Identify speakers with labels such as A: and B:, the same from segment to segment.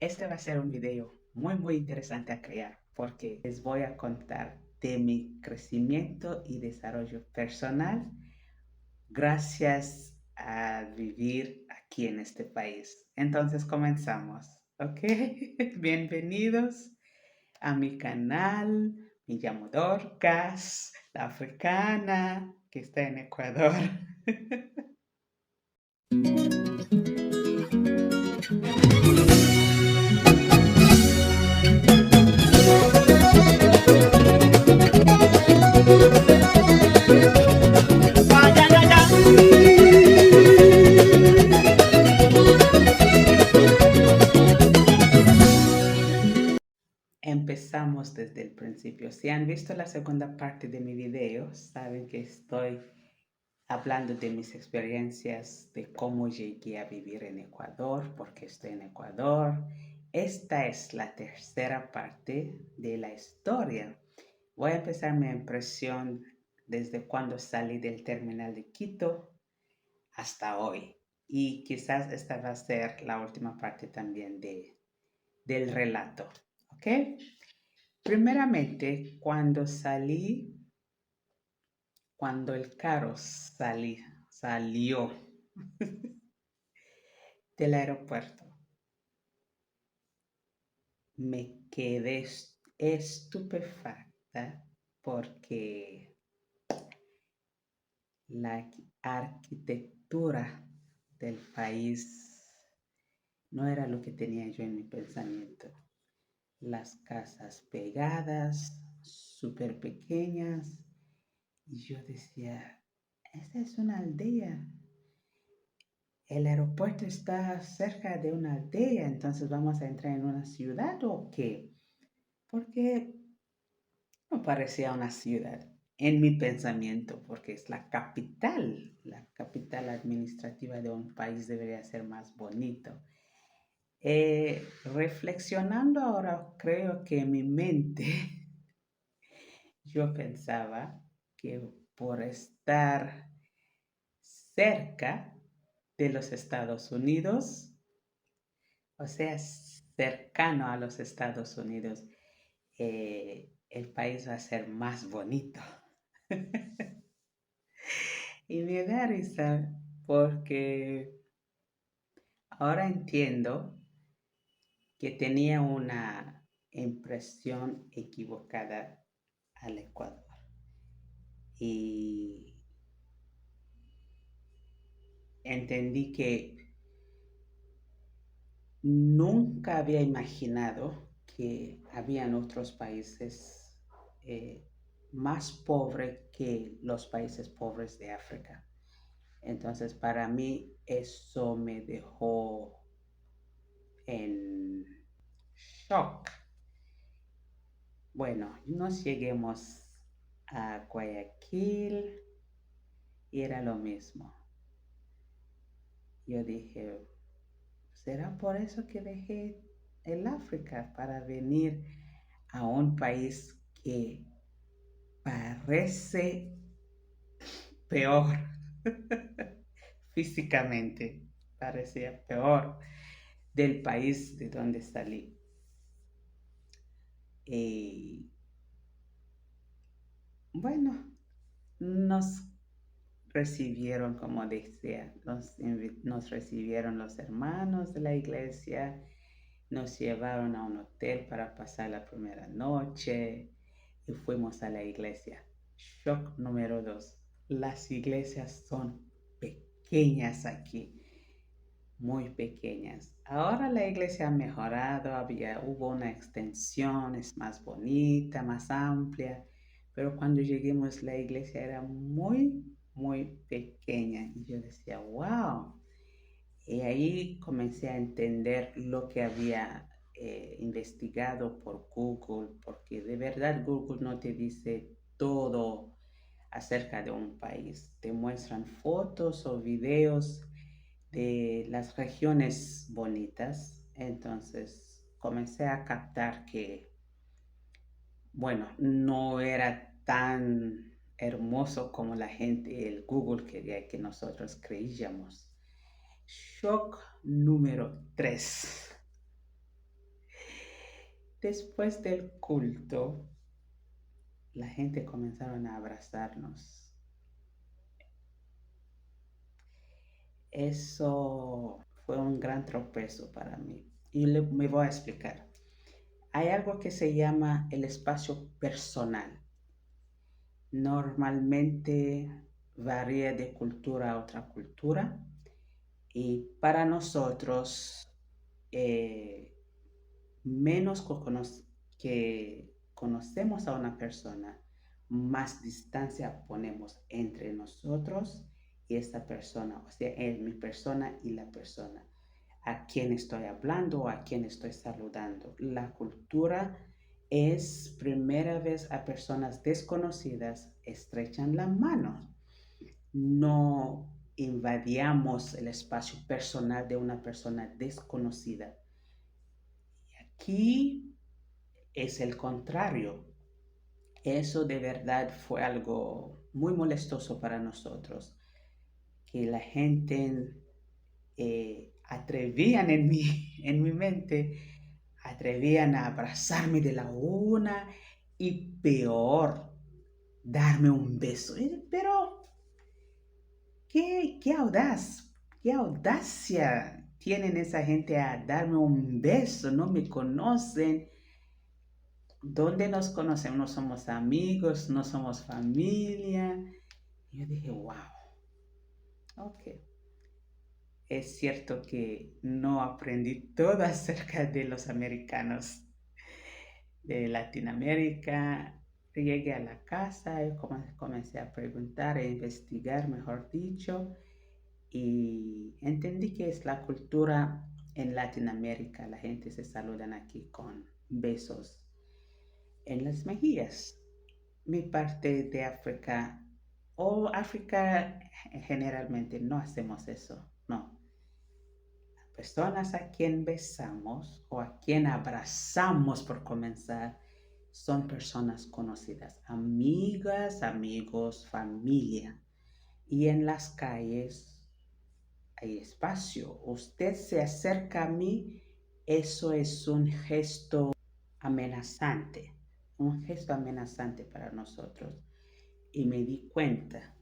A: Este va a ser un video muy interesante a crear porque les voy a contar de mi crecimiento y desarrollo personal gracias a vivir aquí en este país. Entonces comenzamos, ¿ok? Bienvenidos a mi canal. Me llamo Dorcas, la africana que está en Ecuador. Empezamos desde el principio. Si han visto la segunda parte de mi video, saben que estoy hablando de mis experiencias, de cómo llegué a vivir en Ecuador, porque estoy en Ecuador. Esta es la tercera parte de la historia. Voy a empezar mi impresión desde cuando salí del terminal de Quito hasta hoy. Y quizás esta va a ser la última parte también del relato. ¿Ok? Primeramente, cuando el carro salió del aeropuerto, me quedé estupefacta porque la arquitectura del país no era lo que tenía yo en mi pensamiento. Las casas pegadas, súper pequeñas, y yo decía, esta es una aldea. El aeropuerto está cerca de una aldea, entonces vamos a entrar en una ciudad o qué? Porque no parecía una ciudad en mi pensamiento, porque es la capital administrativa de un país debería ser más bonito. Reflexionando ahora, creo que en mi mente yo pensaba que por estar cerca de los Estados Unidos, o sea, cercano a los Estados Unidos, el país va a ser más bonito. Y me da risa porque ahora entiendo que tenía una impresión equivocada al Ecuador. Y entendí que nunca había imaginado que habían otros países más pobres que los países pobres de África. Entonces, para mí eso me dejó en shock. Bueno, nos lleguemos a Guayaquil y era lo mismo. Yo dije, ¿será por eso que dejé el África para venir a un país que parece peor físicamente? Parecía peor del país de donde salí. Y bueno, nos recibieron, como decía, nos recibieron los hermanos de la iglesia, nos llevaron a un hotel para pasar la primera noche y fuimos a la iglesia. Shock número 2. Las iglesias son pequeñas aquí, muy pequeñas. Ahora la iglesia ha mejorado, hubo una extensión, es más bonita, más amplia, pero cuando lleguemos la iglesia era muy pequeña y yo decía, wow. Y ahí comencé a entender lo que había investigado por Google, porque de verdad Google no te dice todo acerca de un país. Te muestran fotos o videos de las regiones bonitas. Entonces comencé a captar que, bueno, no era tan hermoso como la gente, el Google quería que nosotros creíamos. Shock número 3. Después del culto, la gente comenzaron a abrazarnos. Eso fue un gran tropezo para mí. Y me voy a explicar. Hay algo que se llama el espacio personal. Normalmente varía de cultura a otra cultura y para nosotros eh, menos que conocemos a una persona, más distancia ponemos entre nosotros y esta persona, o sea, es mi persona y la persona a quien estoy hablando o a quien estoy saludando. La cultura es primera vez a personas desconocidas estrechan la mano. No invadíamos el espacio personal de una persona desconocida. Aquí es el contrario. Eso de verdad fue algo muy molestoso para nosotros, que la gente atrevían en mi mente, atrevían a abrazarme de la una y peor, darme un beso. Pero, qué audacia tienen esa gente a darme un beso, no me conocen. ¿Dónde nos conocemos? No somos amigos, no somos familia. Y yo dije, wow, ok. Es cierto que no aprendí todo acerca de los americanos de Latinoamérica. Llegué a la casa y comencé a preguntar e investigar, mejor dicho, y entendí que es la cultura en Latinoamérica. La gente se saludan aquí con besos en las mejillas. Mi parte de África o África generalmente no hacemos eso, no. Personas a quien besamos o a quien abrazamos por comenzar son personas conocidas, amigas, amigos, familia. Y en las calles hay espacio. Usted se acerca a mí, eso es un gesto amenazante para nosotros. Y me di cuenta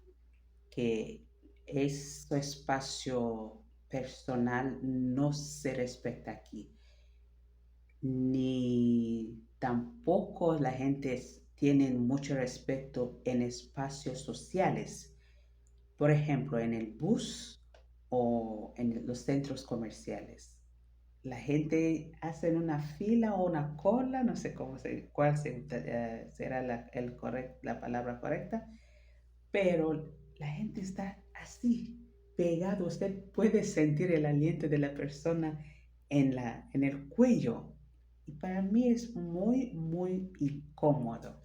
A: que ese espacio personal no se respeta aquí, ni tampoco la gente tiene mucho respeto en espacios sociales, por ejemplo, en el bus o en los centros comerciales. La gente hace una fila o una cola, no sé cuál será la palabra correcta, pero la gente está así, pegado. Usted puede sentir el aliento de la persona en el cuello. Y para mí es muy, muy incómodo.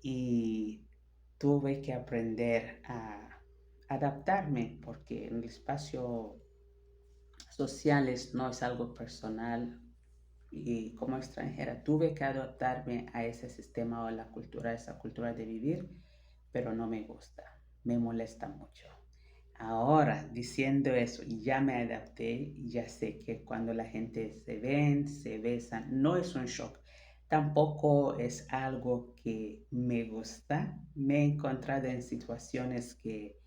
A: Y tuve que aprender a adaptarme porque en el espacio sociales no es algo personal y como extranjera tuve que adaptarme a ese sistema o la cultura, esa cultura de vivir, pero no me gusta, me molesta mucho. Ahora, diciendo eso, ya me adapté y ya sé que cuando la gente se ven, se besan, no es un shock. Tampoco es algo que me gusta. Me he encontrado en situaciones que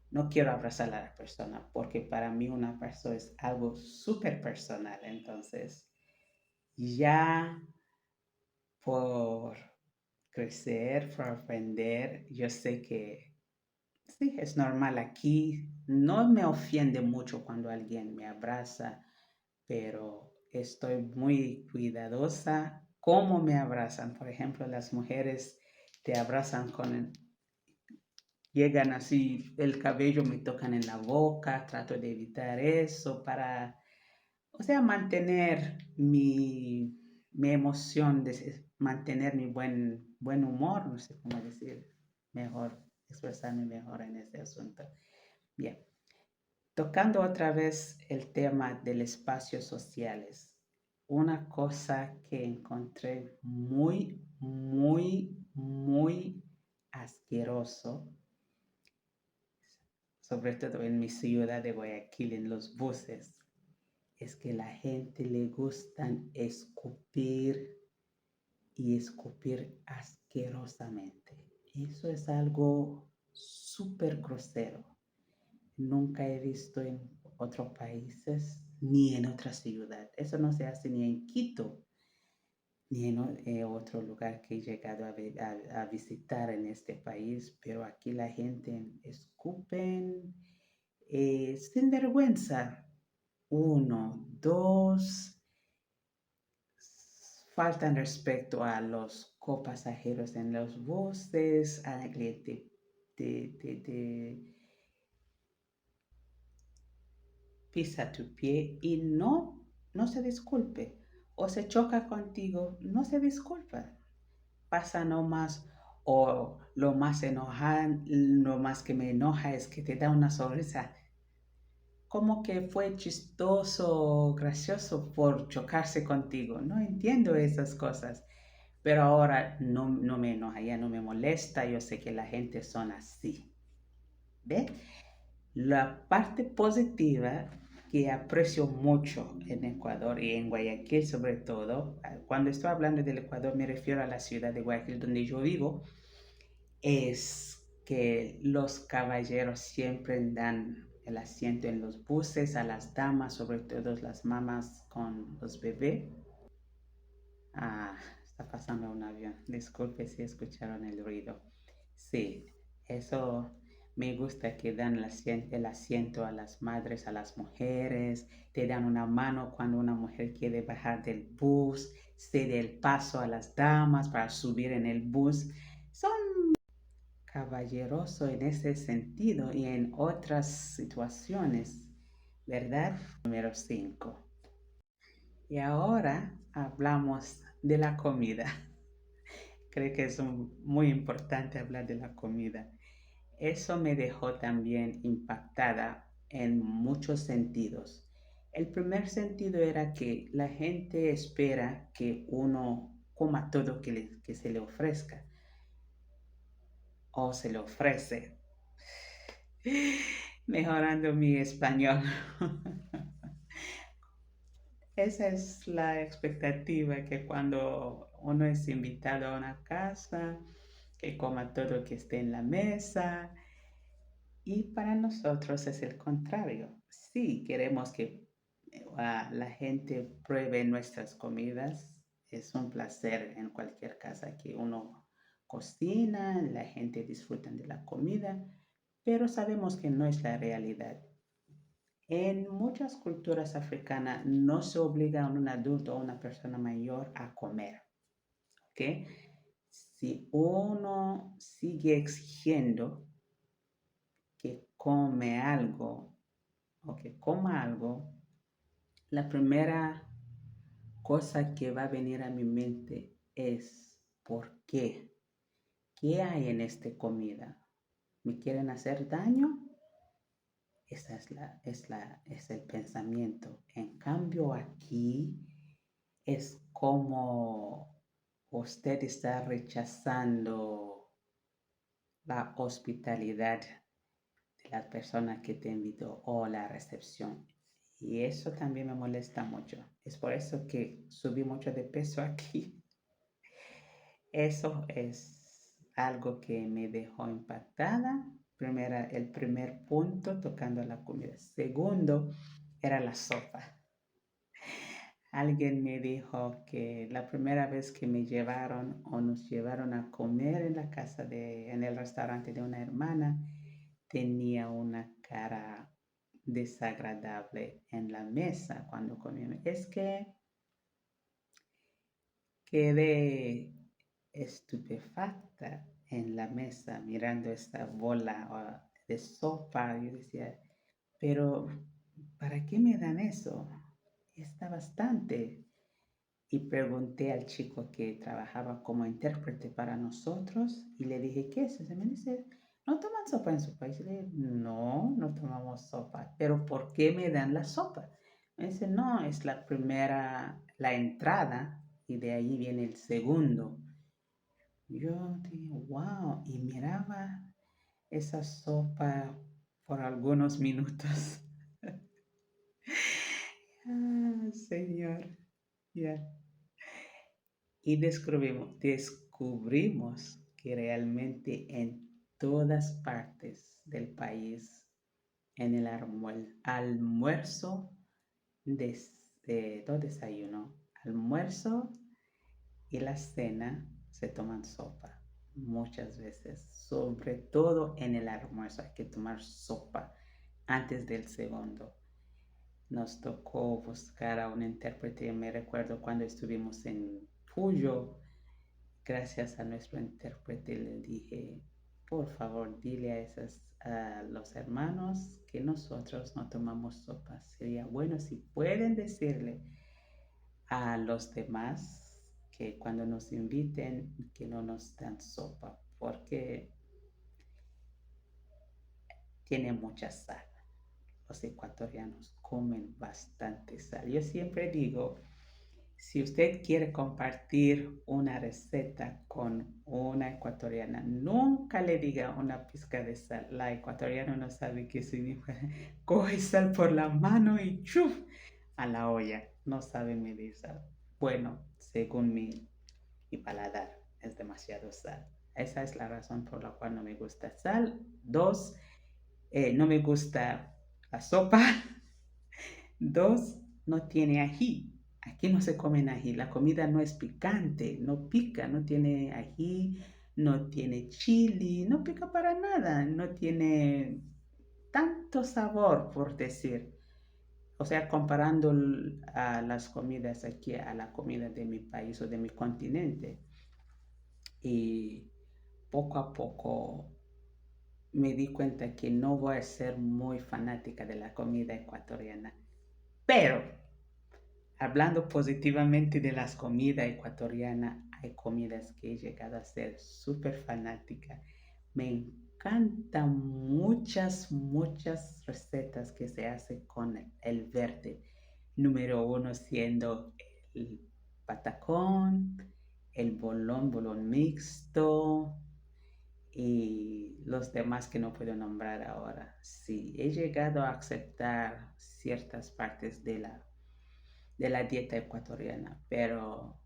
A: no quiero abrazar a la persona porque para mí una persona es algo súper personal. Entonces, ya por crecer, por aprender, yo sé que sí, es normal aquí. No me ofende mucho cuando alguien me abraza, pero estoy muy cuidadosa cómo me abrazan. Por ejemplo, las mujeres te abrazan llegan así, el cabello me tocan en la boca, trato de evitar eso para, o sea, mantener mi emoción, mantener mi buen humor, no sé cómo decir mejor, expresarme mejor en este asunto. Bien, tocando otra vez el tema del espacio sociales, una cosa que encontré muy, muy, muy asqueroso, sobre todo en mi ciudad de Guayaquil, en los buses, es que la gente le gustan escupir y escupir asquerosamente. Eso es algo súper grosero. Nunca he visto en otros países ni en otra ciudad. Eso no se hace ni en Quito ni en otro lugar que he llegado a visitar en este país, pero aquí la gente escupen sin vergüenza. Uno, dos, faltan respeto a los copasajeros en los buses, a la que te pisa tu pie y no se disculpe. O se choca contigo, no se disculpa. Pasa nomás. O lo más que me enoja es que te da una sonrisa. Como que fue chistoso, gracioso por chocarse contigo. No entiendo esas cosas. Pero ahora no me enoja, ya no me molesta. Yo sé que la gente son así. ¿Ve? La parte positiva que aprecio mucho en Ecuador y en Guayaquil sobre todo, cuando estoy hablando del Ecuador me refiero a la ciudad de Guayaquil donde yo vivo, es que los caballeros siempre dan el asiento en los buses a las damas, sobre todo las mamás con los bebés. Ah, está pasando un avión. Disculpe si escucharon el ruido. Sí, eso me gusta que dan el asiento a las madres, a las mujeres, te dan una mano cuando una mujer quiere bajar del bus, cede el paso a las damas para subir en el bus. Son caballerosos en ese sentido y en otras situaciones, ¿verdad? Número 5. Y ahora hablamos de la comida. Creo que es muy importante hablar de la comida. Eso me dejó también impactada en muchos sentidos. El primer sentido era que la gente espera que uno coma todo que se le ofrezca o se le ofrece. Mejorando mi español. Esa es la expectativa, que cuando uno es invitado a una casa, que coma todo que esté en la mesa. Y para nosotros es el contrario. Sí, queremos que la gente pruebe nuestras comidas. Es un placer en cualquier casa que uno cocina, la gente disfruta de la comida, pero sabemos que no es la realidad. En muchas culturas africanas no se obliga a un adulto o una persona mayor a comer, ¿ok? Si uno sigue exigiendo que come algo o que coma algo, la primera cosa que va a venir a mi mente es ¿por qué? ¿Qué hay en esta comida? ¿Me quieren hacer daño? Esa es el pensamiento. En cambio aquí es como usted está rechazando la hospitalidad de la persona que te invitó o la recepción. Y eso también me molesta mucho. Es por eso que subí mucho de peso aquí. Eso es algo que me dejó impactada. El primer punto tocando la comida. Segundo, era la sopa. Alguien me dijo que la primera vez que me llevaron o nos llevaron a comer en el restaurante de una hermana, tenía una cara desagradable en la mesa cuando comíamos. Es que quedé estupefacta en la mesa mirando esta bola de sopa. Yo decía, pero ¿para qué me dan eso? Está bastante. Y pregunté al chico que trabajaba como intérprete para nosotros y le dije, ¿qué es eso? Y me dice, ¿no toman sopa en su país? Y le dije, no tomamos sopa. ¿Pero por qué me dan la sopa? Me dice, no, es la entrada y de ahí viene el segundo. Yo dije, wow, y miraba esa sopa por algunos minutos. Señor. Ya. Y descubrimos que realmente en todas partes del país, en el almuerzo, no desayuno, almuerzo y la cena se toman sopa muchas veces, sobre todo en el almuerzo hay que tomar sopa antes del segundo. Nos tocó buscar a un intérprete, me recuerdo cuando estuvimos en Puyo, gracias a nuestro intérprete le dije, por favor, dile a los hermanos que nosotros no tomamos sopa. Sería bueno si pueden decirle a los demás que cuando nos inviten que no nos dan sopa porque tiene mucha sal. Los ecuatorianos comen bastante sal. Yo siempre digo, si usted quiere compartir una receta con una ecuatoriana, nunca le diga una pizca de sal. La ecuatoriana no sabe qué significa. Coge sal por la mano y ¡chuf! A la olla. No sabe medir sal. Bueno, según mi paladar, es demasiado sal. Esa es la razón por la cual no me gusta sal. Dos, no me gusta la sopa. Dos, no tiene ají. Aquí no se come ají. La comida no es picante, no pica, no tiene ají, no tiene chili, no pica para nada, no tiene tanto sabor, por decir. O sea, comparando a las comidas aquí a la comida de mi país o de mi continente. Y poco a poco me di cuenta que no voy a ser muy fanática de la comida ecuatoriana. Pero, hablando positivamente de las comidas ecuatorianas, hay comidas que he llegado a ser súper fanática. Me encantan muchas recetas que se hacen con el verde. Número uno siendo el patacón, el bolón mixto, y los demás que no puedo nombrar ahora. Sí, he llegado a aceptar ciertas partes de la dieta ecuatoriana, pero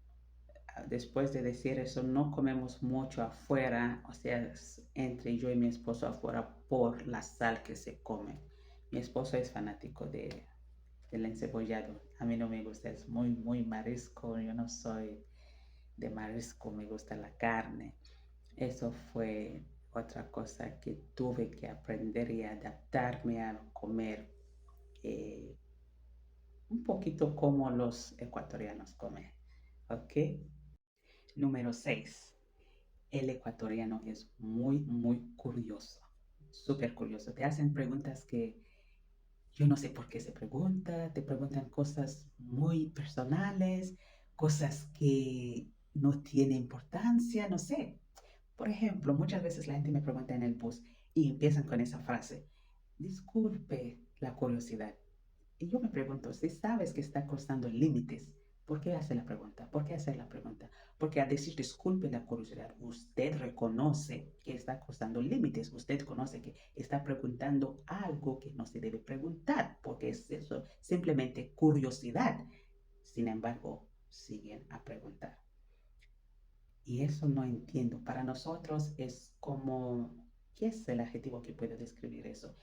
A: después de decir eso, no comemos mucho afuera, o sea, entre yo y mi esposo afuera por la sal que se come. Mi esposo es fanático del encebollado. A mí no me gusta, es muy marisco. Yo no soy de marisco, me gusta la carne. Eso fue otra cosa que tuve que aprender y adaptarme a comer eh, un poquito como los ecuatorianos comen. ¿Ok? Número 6. El ecuatoriano es muy curioso, súper curioso. Te hacen preguntas que yo no sé por qué se pregunta, te preguntan cosas muy personales, cosas que no tienen importancia, no sé. Por ejemplo, muchas veces la gente me pregunta en el bus y empiezan con esa frase, disculpe la curiosidad. Y yo me pregunto, si sabes que está cruzando límites, ¿por qué hace la pregunta? ¿Por qué hacer la pregunta? Porque al decir disculpe la curiosidad, usted reconoce que está cruzando límites, usted conoce que está preguntando algo que no se debe preguntar, porque es eso, simplemente curiosidad. Sin embargo, siguen a preguntar. Y eso no entiendo. Para nosotros es como, ¿qué es el adjetivo que puede describir eso?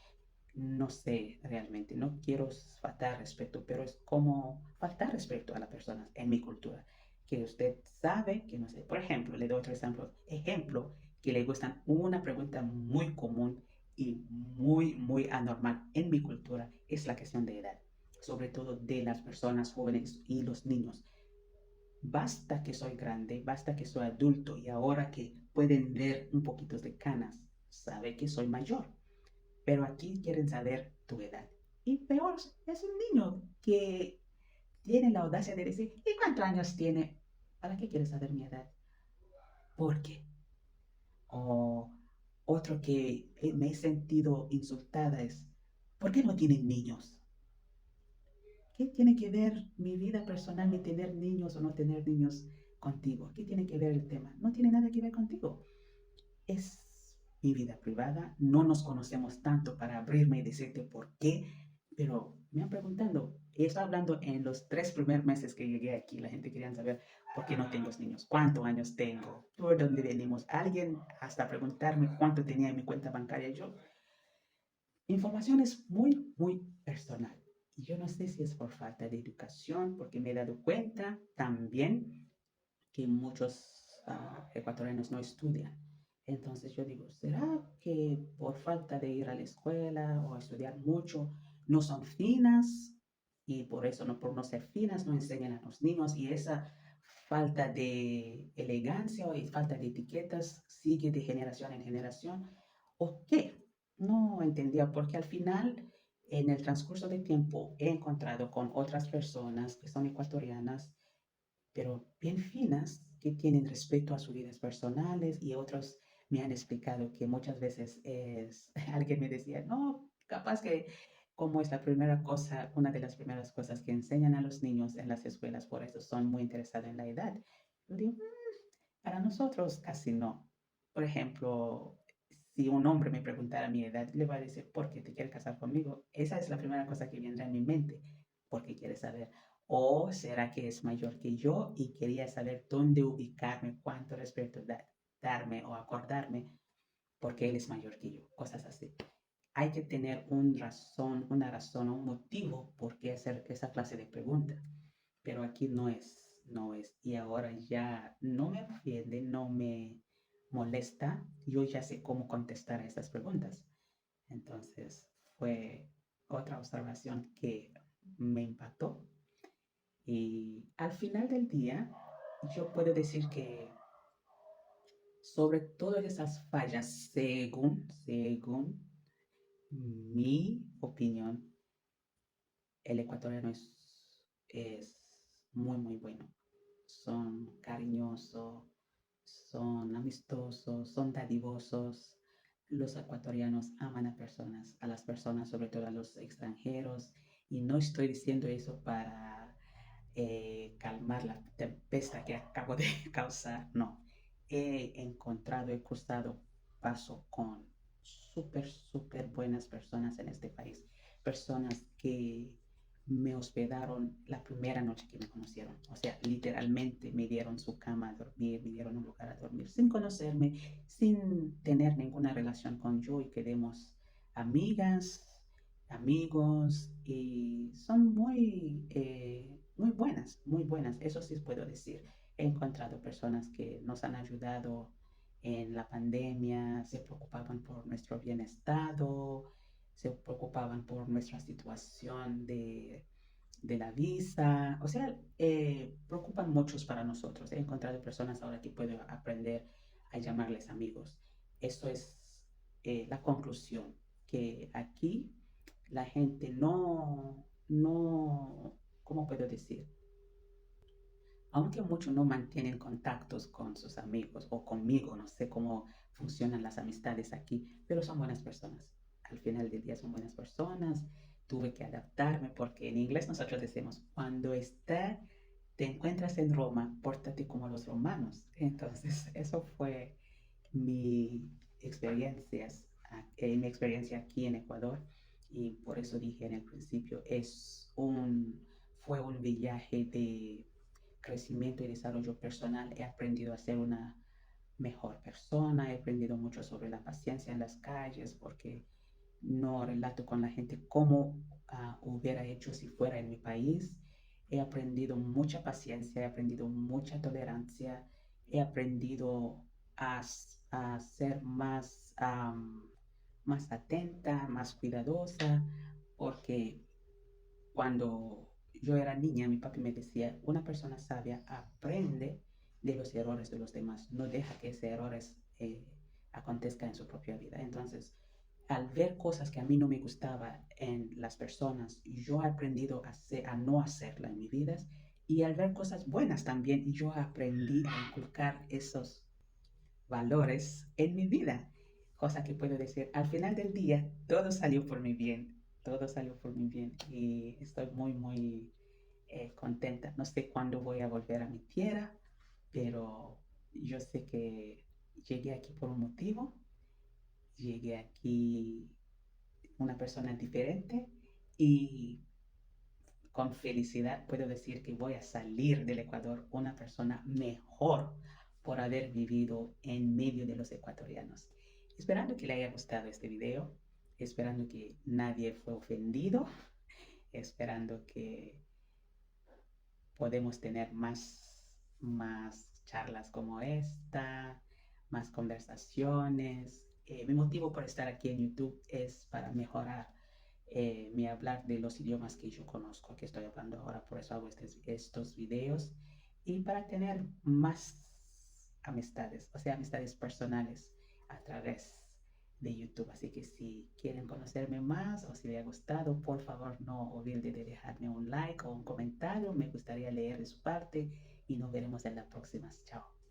A: No sé realmente, no quiero faltar respeto, pero es como faltar respeto a la persona en mi cultura, que usted sabe que no sé. Por ejemplo, le doy otro ejemplo, que le gustan una pregunta muy común y muy anormal en mi cultura, es la cuestión de edad, sobre todo de las personas jóvenes y los niños. Basta que soy grande, basta que soy adulto y ahora que pueden ver un poquito de canas, sabe que soy mayor. Pero aquí quieren saber tu edad. Y peor, es un niño que tiene la audacia de decir, ¿y cuántos años tiene? ¿Para qué quieres saber mi edad? ¿Por qué? O otro que me he sentido insultada es, ¿por qué no tienen niños? ¿Qué tiene que ver mi vida personal de tener niños o no tener niños contigo? ¿Qué tiene que ver el tema? No tiene nada que ver contigo. Es mi vida privada. No nos conocemos tanto para abrirme y decirte por qué Pero me han preguntado, y estaba hablando en los 3 primeros meses que llegué aquí, la gente quería saber por qué no tengo niños, cuántos años tengo, por dónde venimos. Alguien hasta preguntarme cuánto tenía en mi cuenta bancaria. Yo, información es muy, muy personal. Y yo no sé si es por falta de educación, porque me he dado cuenta también que muchos ecuatorianos no estudian. Entonces yo digo, ¿será que por falta de ir a la escuela o a estudiar mucho no son finas y por eso no, por no ser finas no enseñan a los niños y esa falta de elegancia o falta de etiquetas sigue de generación en generación? ¿O qué? No entendía porque al final en el transcurso del tiempo he encontrado con otras personas que son ecuatorianas pero bien finas, que tienen respeto a sus vidas personales y otros me han explicado que muchas veces es, alguien me decía, no, capaz que como es la primera cosa, una de las primeras cosas que enseñan a los niños en las escuelas, por eso son muy interesados en la edad. Yo digo, para nosotros casi no. Por ejemplo, si un hombre me preguntara mi edad, le voy a decir, ¿por qué te quieres casar conmigo? Esa es la primera cosa que vendrá en mi mente, porque quiere saber. ¿O será que es mayor que yo y quería saber dónde ubicarme, cuánto respeto darme o acordarme, porque él es mayor que yo? Cosas así. Hay que tener una razón, un motivo por qué hacer esa clase de pregunta, pero aquí no es. Y ahora ya no me ofende, no me molesta, yo ya sé cómo contestar a estas preguntas. Entonces fue otra observación que me impactó y al final del día yo puedo decir que sobre todas esas fallas, según mi opinión, el ecuatoriano es muy, muy bueno. Son cariñosos, son amistosos, son dadivosos. Los ecuatorianos aman a las personas, sobre todo a los extranjeros. Y no estoy diciendo eso para calmar la tempestad que acabo de causar, no. He cruzado paso con súper, súper buenas personas en este país. Personas que me hospedaron la primera noche que me conocieron. O sea, literalmente me dieron su cama a dormir, me dieron un lugar a dormir, sin conocerme, sin tener ninguna relación con yo y quedemos amigas, amigos y son muy buenas, muy buenas. Eso sí puedo decir. He encontrado personas que nos han ayudado en la pandemia, se preocupaban por nuestro bienestar, se preocupaban por nuestra situación de la visa, o sea, preocupan muchos para nosotros. He encontrado personas ahora que puedo aprender a llamarles amigos. Eso es la conclusión, que aquí la gente no, ¿cómo puedo decir? Aunque muchos no mantienen contactos con sus amigos o conmigo, no sé cómo funcionan las amistades aquí, pero son buenas personas. Al final del día son buenas personas. Tuve que adaptarme porque en inglés nosotros decimos, te encuentras en Roma, pórtate como los romanos. Entonces, eso fue mi mi experiencia aquí en Ecuador y por eso dije en el principio, fue un viaje de crecimiento y desarrollo personal. He aprendido a ser una mejor persona, he aprendido mucho sobre la paciencia en las calles porque no relato con la gente como hubiera hecho si fuera en mi país. He aprendido mucha paciencia, he aprendido mucha tolerancia, he aprendido a ser más atenta, más cuidadosa, porque cuando yo era niña, mi papi me decía, una persona sabia aprende de los errores de los demás, no deja que esos errores acontezcan en su propia vida. Entonces, al ver cosas que a mí no me gustaba en las personas, yo he aprendido a no hacerla en mi vida. Y al ver cosas buenas también, yo aprendí a inculcar esos valores en mi vida. Cosa que puedo decir, al final del día, todo salió por mi bien. Todo salió por mi bien. Y estoy muy, muy contenta. No sé cuándo voy a volver a mi tierra, pero yo sé que llegué aquí por un motivo. Llegué aquí una persona diferente y con felicidad puedo decir que voy a salir del Ecuador una persona mejor por haber vivido en medio de los ecuatorianos. Esperando que le haya gustado este video, esperando que nadie fue ofendido, esperando que podemos tener más charlas como esta, más conversaciones. Mi motivo por estar aquí en YouTube es para mejorar mi hablar de los idiomas que yo conozco, que estoy hablando ahora, por eso hago estos videos y para tener más amistades, o sea, amistades personales a través de YouTube. Así que si quieren conocerme más o si les ha gustado, por favor no olviden de dejarme un like o un comentario. Me gustaría leer de su parte y nos veremos en la próxima. Chao.